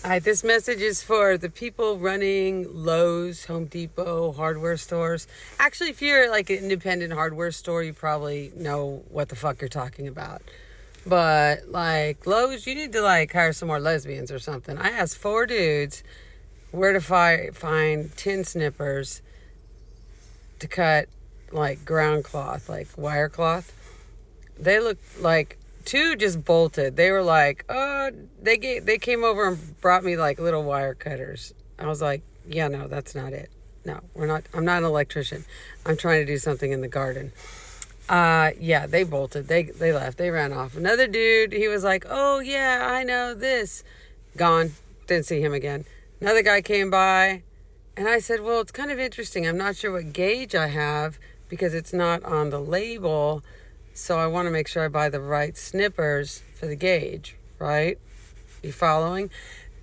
Hi, this message is for the people running Lowe's, Home Depot, hardware stores. Actually, if you're like an independent hardware store, you probably know what the fuck you're talking about. But like Lowe's, you need to like hire some more lesbians or something. I asked 4 dudes where to find tin snippers to cut like ground cloth, like wire cloth. They look like 2 just bolted. They were like, they came over and brought me like little wire cutters. I was like, yeah, no, that's not it. No, I'm not an electrician. I'm trying to do something in the garden. Yeah, they bolted. They left. They ran off. Another dude, he was like, oh yeah, I know this. Gone. Didn't see him again. Another guy came by and I said, well, it's kind of interesting. I'm not sure what gauge I have because it's not on the label. So I want to make sure I buy the right snippers for the gauge, right? You following?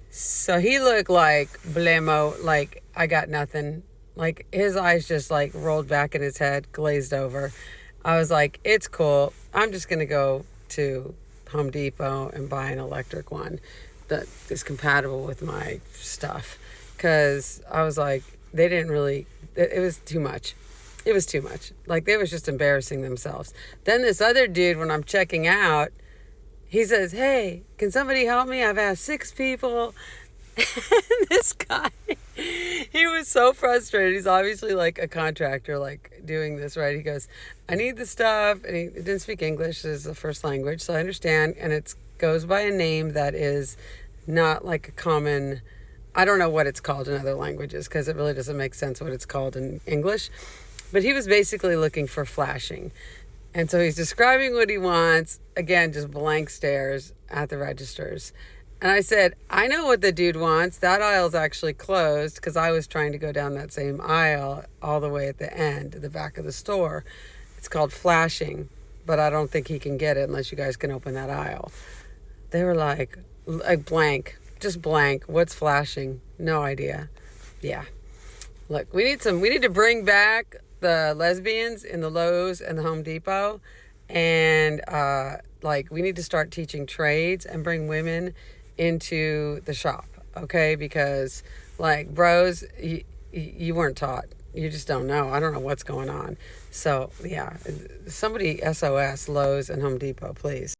So he looked like blemo, like I got nothing. Like his eyes just like rolled back in his head, glazed over. I was like, it's cool. I'm just going to go to Home Depot and buy an electric one that is compatible with my stuff. Because I was like, they didn't really, it was too much. It was too much. Like, they was just embarrassing themselves. Then this other dude, when I'm checking out, he says, hey, can somebody help me? I've asked 6 people. And this guy, he was so frustrated. He's obviously like a contractor, like doing this, right? He goes, I need the stuff. And he didn't speak English as the first language, so I understand. And it goes by a name that is not like a common, I don't know what it's called in other languages because it really doesn't make sense what it's called in English. But he was basically looking for flashing. And so he's describing what he wants. Again, just blank stares at the registers. And I said, I know what the dude wants. That aisle's actually closed because I was trying to go down that same aisle all the way at the end, the back of the store. It's called flashing, but I don't think he can get it unless you guys can open that aisle. They were like blank, just blank. What's flashing? No idea. Yeah. Look, we need to bring back the lesbians in the Lowe's and the Home Depot, and like we need to start teaching trades and bring women into the shop, okay? Because like bros, you weren't taught. You just don't know. I don't know what's going on. So yeah, somebody SOS Lowe's and Home Depot, please.